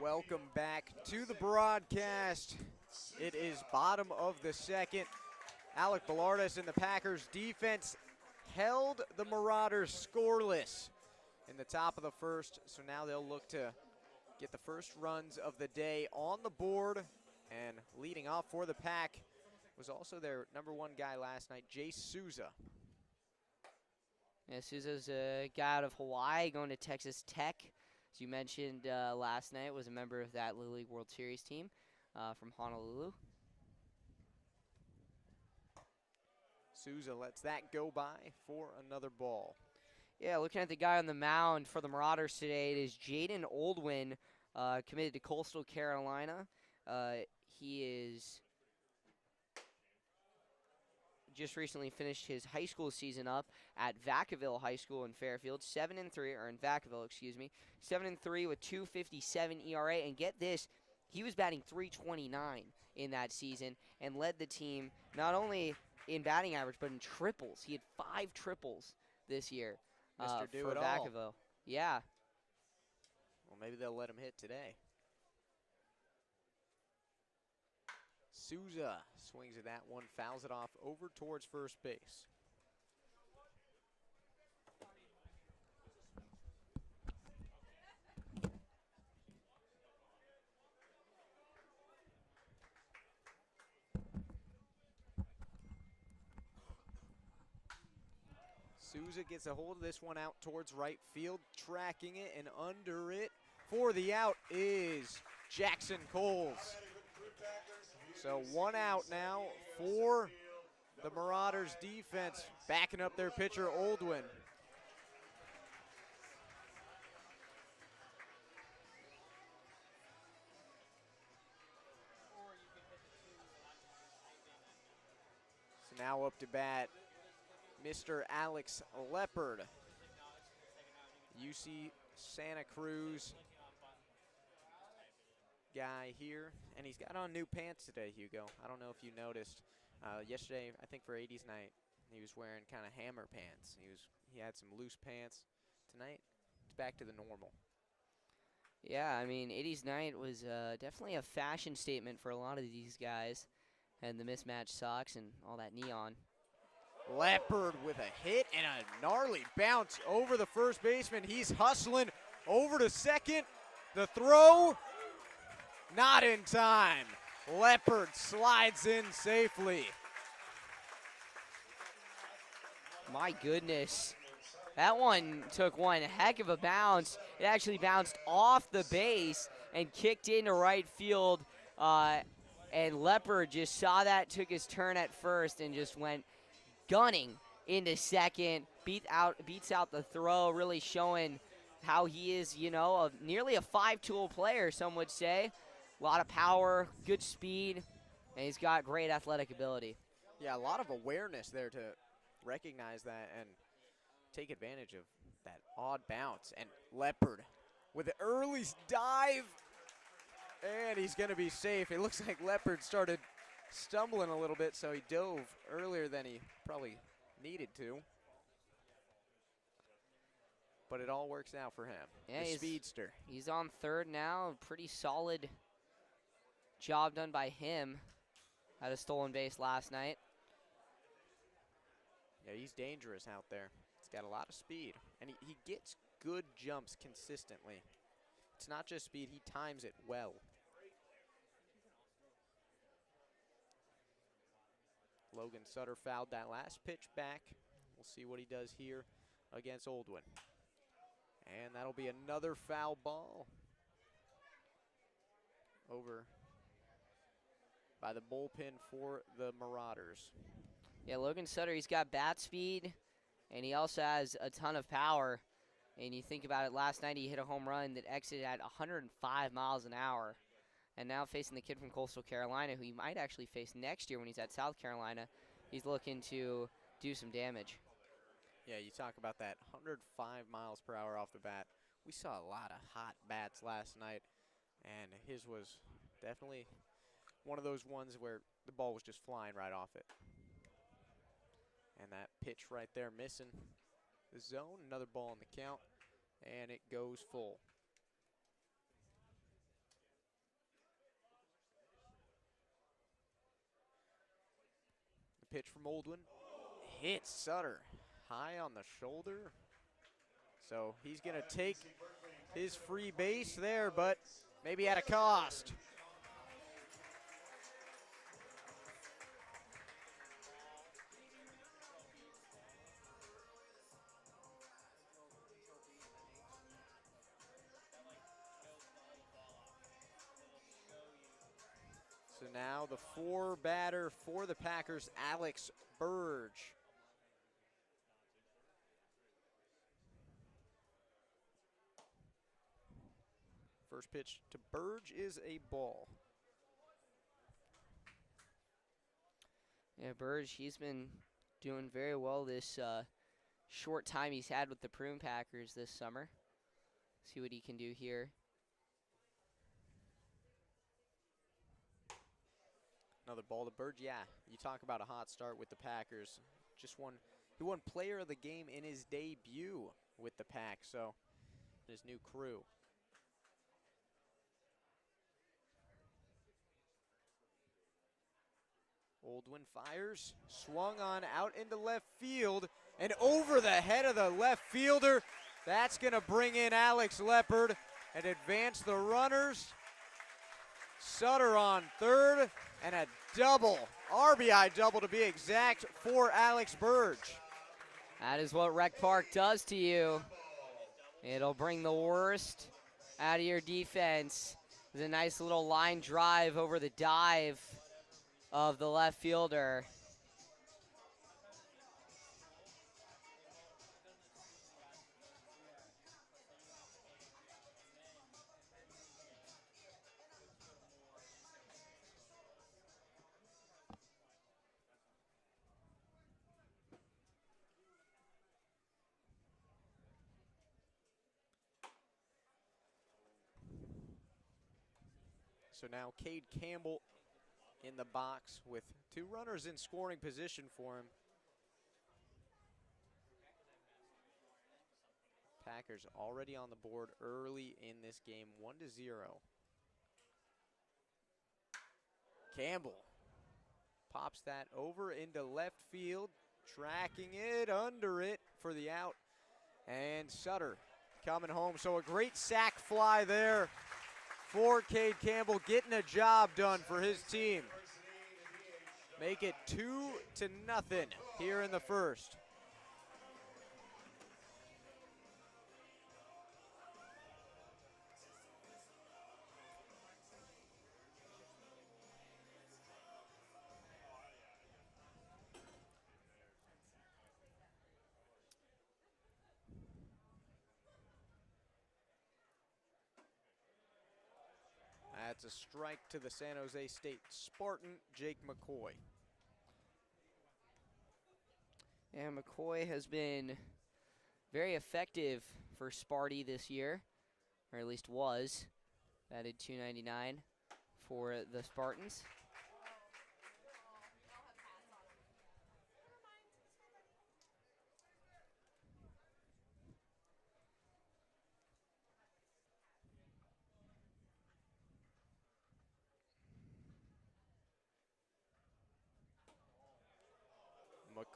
Welcome back to the broadcast. It is bottom of the second. Alec Bolardis and the Packers defense held the Marauders scoreless in the top of the first, so now they'll look to get the first runs of the day on the board. And leading off for the Pack was also their #1 guy last night, Jay Souza. Yeah, Souza's a guy out of Hawaii going to Texas Tech. As you mentioned last night, was a member of that Little League World Series team from Honolulu. Souza lets that go by for another ball. Yeah, looking at the guy on the mound for the Marauders today, it is Jaden Oldwin, committed to Coastal Carolina. He is just recently finished his high school season up at Vacaville High School in Fairfield, 7-3, or in Vacaville, excuse me, 7-3 with 2.57 ERA. And get this, he was batting .329 in that season and led the team not only in batting average but in triples. He had 5 triples this year Mr. Do for It Vacaville. All. Yeah. Well, maybe they'll let him hit today. Souza swings at that one, fouls it off over towards first base. Souza gets a hold of this one out towards right field, tracking it, and under it for the out is Jackson Coles. So 1 out now for the Marauders defense, backing up their pitcher, Oldwin. So now up to bat, Mr. Alex Leopard, UC Santa Cruz guy here, and he's got on new pants today, Hugo. I don't know if you noticed. Yesterday, I think for 80s night, he was wearing kind of hammer pants. He had some loose pants. Tonight, it's back to the normal. Yeah, I mean, 80s night was definitely a fashion statement for a lot of these guys, and the mismatched socks and all that neon. Leopard with a hit and a gnarly bounce over the first baseman. He's hustling over to second. The throw, not in time. Leopard slides in safely. My goodness. That one took one heck of a bounce. It actually bounced off the base and kicked into right field. And Leopard just saw that, took his turn at first, and just went gunning into second. Beats out the throw, really showing how he is, nearly a 5-tool player, some would say. A lot of power, good speed, and he's got great athletic ability. Yeah, a lot of awareness there to recognize that and take advantage of that odd bounce. And Leopard with an early dive, and he's going to be safe. It looks like Leopard started stumbling a little bit, so he dove earlier than he probably needed to. But it all works out for him. Yeah, the speedster. He's on third now. Pretty solid job done by him. Had a stolen base last night. Yeah, he's dangerous out there. He's got a lot of speed, and he gets good jumps consistently. It's not just speed, he times it well. Logan Sutter fouled that last pitch back. We'll see what he does here against Oldwin. And that'll be another foul ball over by the bullpen for the Marauders. Yeah, Logan Sutter, he's got bat speed, and he also has a ton of power. And you think about it, last night he hit a home run that exited at 105 miles an hour. And now facing the kid from Coastal Carolina, who he might actually face next year when he's at South Carolina, he's looking to do some damage. Yeah, you talk about that 105 miles per hour off the bat. We saw a lot of hot bats last night, and his was definitely one of those ones where the ball was just flying right off it. And that pitch right there missing the zone. Another ball in the count, and it goes full. pitch from Oldwin. Hits Sutter high on the shoulder. So he's going to take his free base there, but maybe at a cost. So now the 4 batter for the Packers, Alex Burge. First pitch to Burge is a ball. Yeah, Burge, he's been doing very well this short time he's had with the Prune Packers this summer. See what he can do here. Another ball to Burge. Yeah, you talk about a hot start with the Packers. He won Player of the Game in his debut with the Pack, so his new crew. Oldwin fires, swung on out into left field, and over the head of the left fielder. That's going to bring in Alex Leopard and advance the runners. Sutter on third, and a double, RBI double to be exact, for Alex Burge. That is what Rec Park does to you. It'll bring the worst out of your defense. There's a nice little line drive over the dive of the left fielder. So now Cade Campbell in the box with 2 runners in scoring position for him. Packers already on the board early in this game, 1-0. Campbell pops that over into left field, tracking it under it for the out, and Sutter coming home. So a great sac fly there for Cade Campbell, getting a job done for his team. Make it 2-0 here in the first. That's a strike to the San Jose State Spartan, Jake McCoy. And McCoy has been very effective for Sparty this year, or at least was. Batted .299 for the Spartans.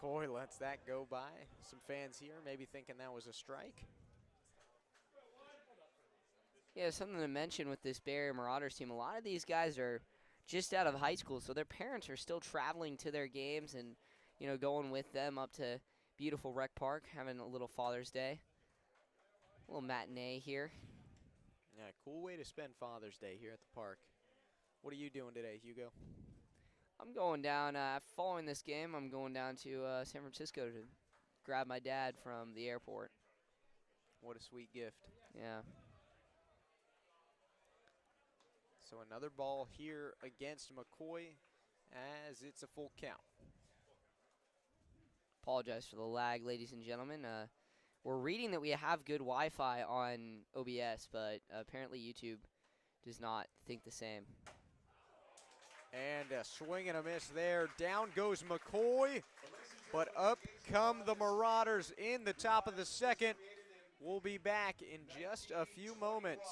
McCoy lets that go by. Some fans here maybe thinking that was a strike. Yeah, something to mention with this Bay Area Marauders team. A lot of these guys are just out of high school, so their parents are still traveling to their games and, you know, going with them up to beautiful Rec Park, having a little Father's Day. A little matinee here. Yeah, cool way to spend Father's Day here at the park. What are you doing today, Hugo? I'm going down, following this game, I'm going down to San Francisco to grab my dad from the airport. What a sweet gift. Yeah. So another ball here against McCoy as it's a full count. Apologize for the lag, ladies and gentlemen. We're reading that we have good Wi-Fi on OBS, but apparently YouTube does not think the same. And a swing and a miss there. Down goes McCoy, but up come the Marauders in the top of the second. We'll be back in just a few moments.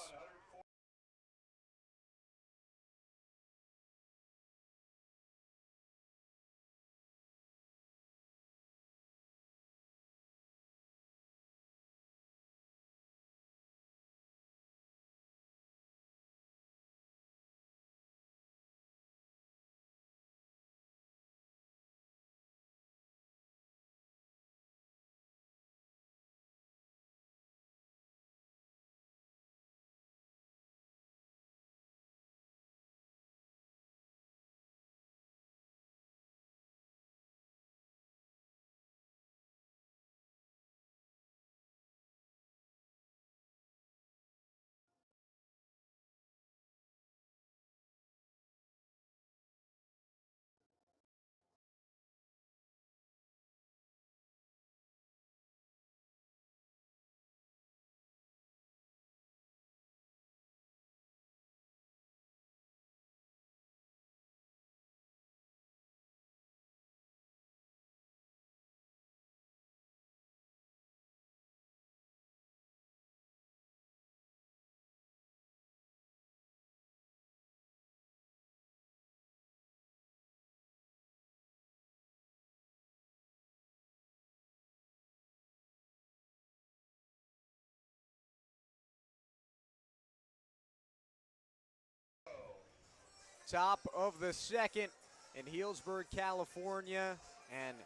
Top of the second in Healdsburg, California, and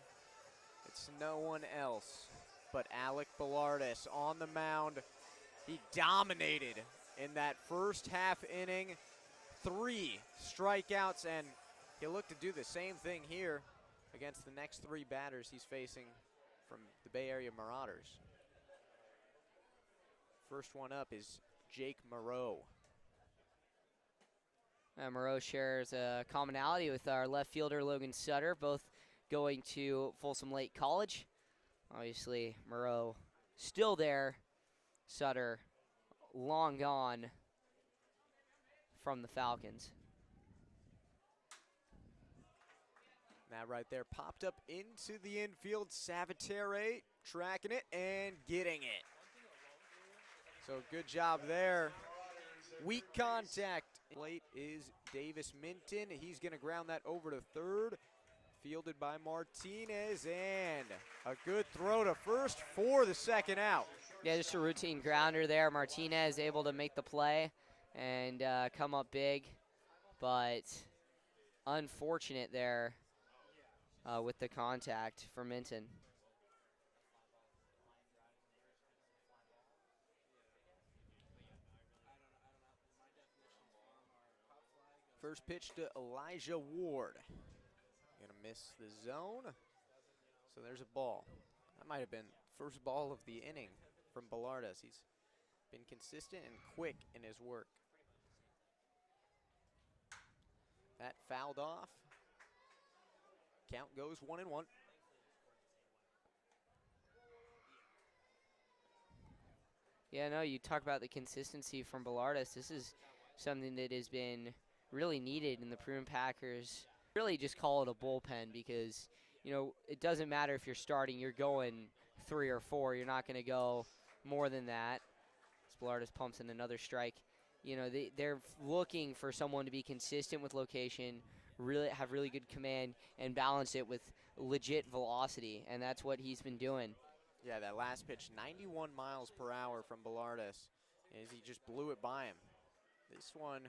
it's no one else but Alec Bolardis on the mound. He dominated in that first half inning, 3 strikeouts, and he'll look to do the same thing here against the next 3 batters he's facing from the Bay Area Marauders. First one up is Jake Moreau. Moreau shares a commonality with our left fielder, Logan Sutter, both going to Folsom Lake College. Obviously, Moreau still there. Sutter long gone from the Falcons. That right there popped up into the infield. Savatere tracking it and getting it. So good job there. Weak contact. Plate is Davis Minton. He's going to ground that over to third. Fielded by Martinez, and a good throw to first for the second out. Yeah, just a routine grounder there. Martinez able to make the play and come up big, but unfortunate there with the contact for Minton. First pitch to Elijah Ward. Gonna miss the zone. So there's a ball. That might have been first ball of the inning from Bolardis. He's been consistent and quick in his work. That fouled off. Count goes 1-1. Yeah, no, you talk about the consistency from Bolardis. This is something that has been really needed in the Prune Packers. Really just call it a bullpen because, you know, it doesn't matter if you're starting, you're going 3 or 4. You're not going to go more than that. Bolardis pumps in another strike. You know, they're looking for someone to be consistent with location, really have really good command, and balance it with legit velocity, and that's what he's been doing. Yeah, that last pitch, 91 miles per hour from Bolardis, as he just blew it by him. This one,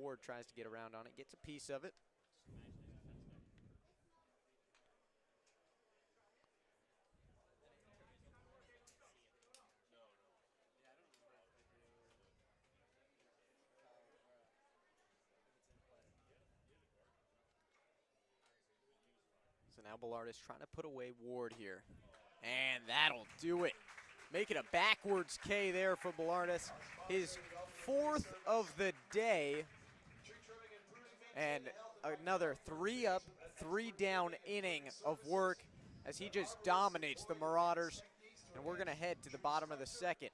Ward tries to get around on it, gets a piece of it. So now Bolardis trying to put away Ward here. And that'll do it. Making a backwards K there for Bolardis. His 4th of the day. And another 3 up, 3 down inning of work as he just dominates the Marauders. And we're going to head to the bottom of the second.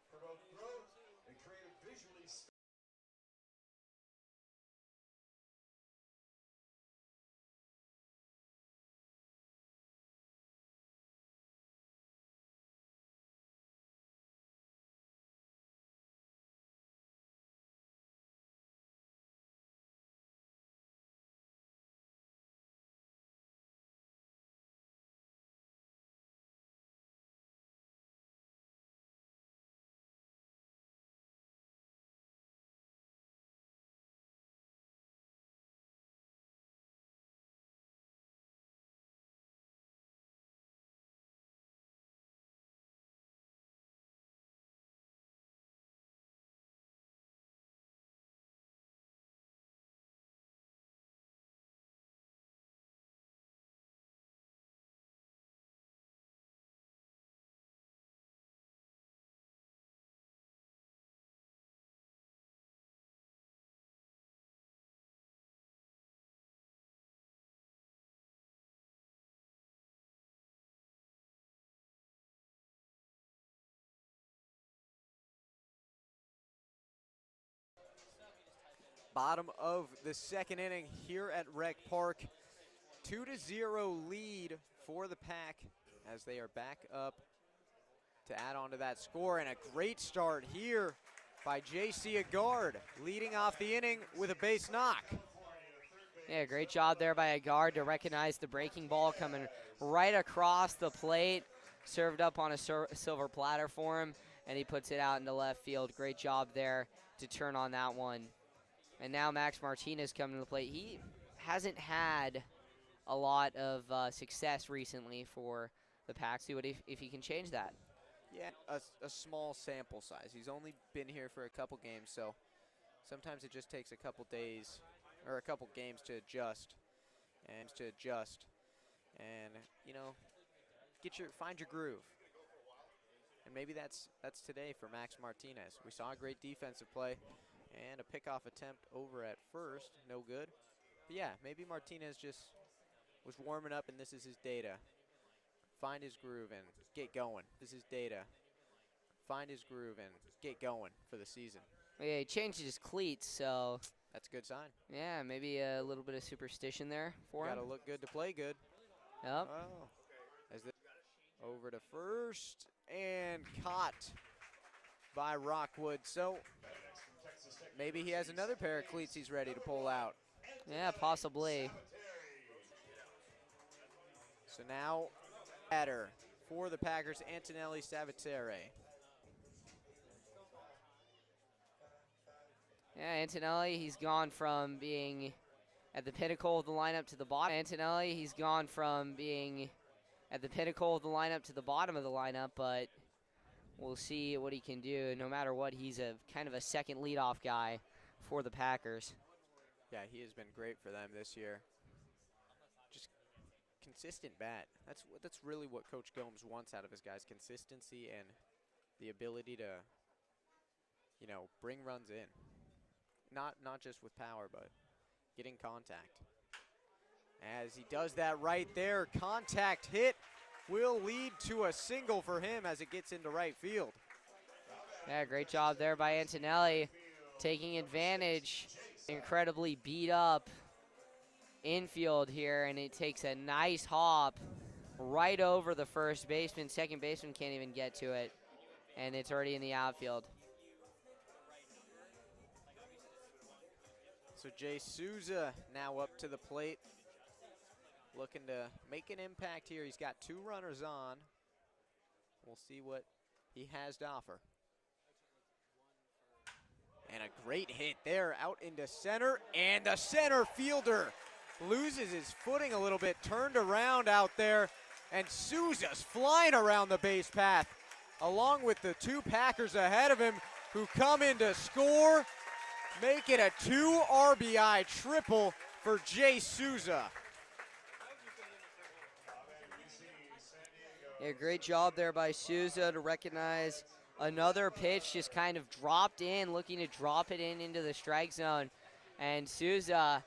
Bottom of the second inning here at Rec Park. 2-0 lead for the Pack as they are back up to add on to that score. And a great start here by J.C. Agard, leading off the inning with a base knock. Yeah, great job there by Agard to recognize the breaking ball coming right across the plate. Served up on a silver platter for him, and he puts it out into left field. Great job there to turn on that one. And now Max Martinez coming to the plate. He hasn't had a lot of success recently for the Pack. See what if he can change that. Yeah, a small sample size. He's only been here for a couple games, so sometimes it just takes a couple days or a couple games to adjust and you know, find your groove. And maybe that's today for Max Martinez. We saw a great defensive play and a pickoff attempt over at first, no good. But yeah, maybe Martinez just was warming up and this is his data. Find his groove and get going. This is data. Find his groove and get going for the season. Yeah, he changed his cleats, so that's a good sign. Yeah, maybe a little bit of superstition there for him. Got to look good to play good. Yep. Oh. Over to first and caught by Rockwood. So maybe he has another pair of cleats he's ready to pull out. Yeah, possibly. So now batter for the Packers, Antonelli Savitere. Yeah, Antonelli, he's gone from being at the pinnacle of the lineup to the bottom. Antonelli, he's gone from being at the pinnacle of the lineup to the bottom of the lineup, but we'll see what he can do. No matter what, he's a kind of a second leadoff guy for the Packers. Yeah, he has been great for them this year. Just consistent bat. That's really what Coach Gomes wants out of his guys, consistency and the ability to, you know, bring runs in. Not just with power, but getting contact. As he does that right there, contact hit will lead to a single for him as it gets into right field. Yeah, great job there by Antonelli, taking advantage. Incredibly beat up infield here, and it takes a nice hop right over the first baseman. Second baseman can't even get to it, and it's already in the outfield. So Jay Souza now up to the plate, looking to make an impact here. He's got 2 runners on. We'll see what he has to offer. And a great hit there out into center, and the center fielder loses his footing a little bit, turned around out there, and Souza's flying around the base path along with the 2 Packers ahead of him who come in to score. Make it a 2 RBI triple for Jay Souza. Yeah, great job there by Souza to recognize another pitch just kind of dropped in, looking to drop it into the strike zone. And Souza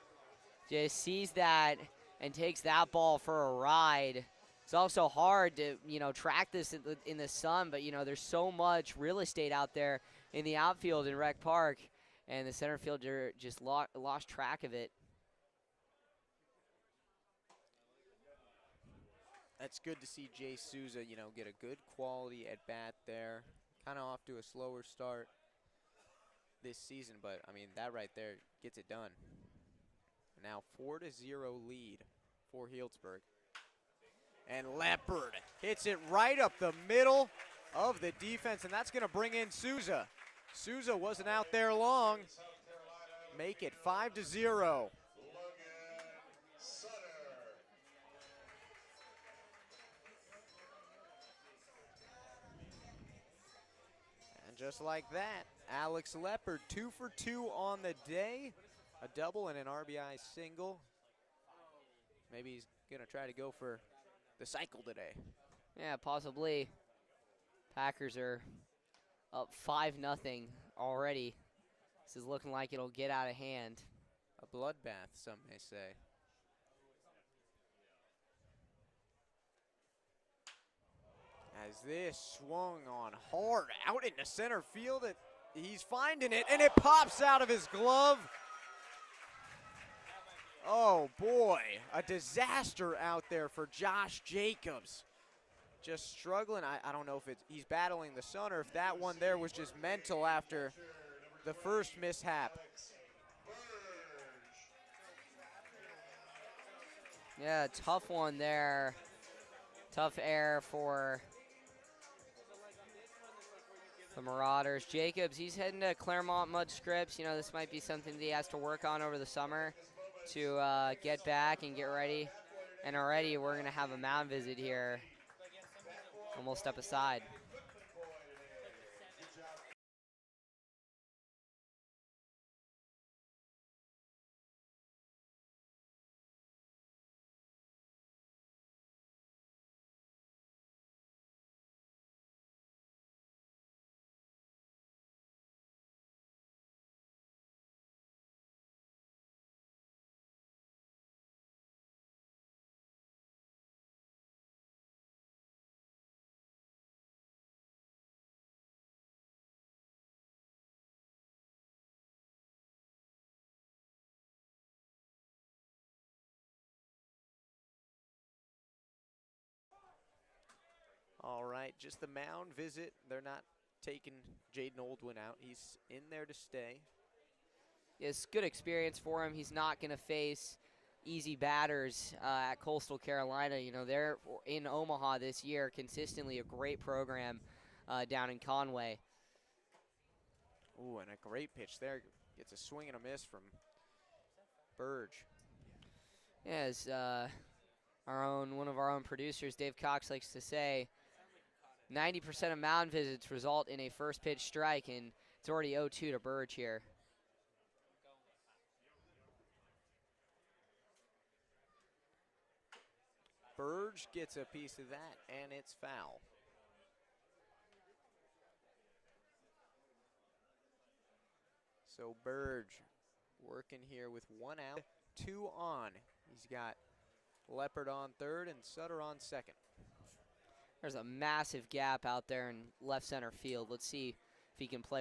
just sees that and takes that ball for a ride. It's also hard to, you know, track this in the sun, but, you know, there's so much real estate out there in the outfield in Rec Park. And the center fielder just lost track of it. That's good to see Jay Souza, you know, get a good quality at bat there. Kind of off to a slower start this season, but I mean, that right there gets it done. Now 4-0 lead for Healdsburg. And Leopard hits it right up the middle of the defense, and that's going to bring in Souza. Souza wasn't out there long. Make it 5-0. And just like that, Alex Leopard 2 for 2 on the day. A double and an RBI single. Maybe he's going to try to go for the cycle today. Yeah, possibly. Packers are up 5-0 already. This is looking like it'll get out of hand. A bloodbath, some may say. As this swung on hard out into center field, he's finding it, and it pops out of his glove. Oh boy, a disaster out there for Josh Jacobs. Just struggling. I don't know if he's battling the sun or if that one there was just mental after the first mishap. Yeah, tough one there. Tough error for The Marauders. Jacobs, he's heading to Claremont Mud Scripts. You know, this might be something that he has to work on over the summer to get back and get ready. And already we're going to have a mound visit here. And we'll step aside. All right, just the mound visit. They're not taking Jaden Oldwin out. He's in there to stay. It's good experience for him. He's not going to face easy batters at Coastal Carolina. You know, they're in Omaha this year, consistently a great program down in Conway. Ooh, and a great pitch there. Gets a swing and a miss from Burge. Yeah, as one of our own producers, Dave Cox, likes to say, 90% of mound visits result in a first pitch strike, and it's already 0-2 to Burge here. Burge gets a piece of that, and it's foul. So Burge working here with 1 out, 2 on. He's got Leopard on third and Sutter on second. There's a massive gap out there in left center field. Let's see if he can play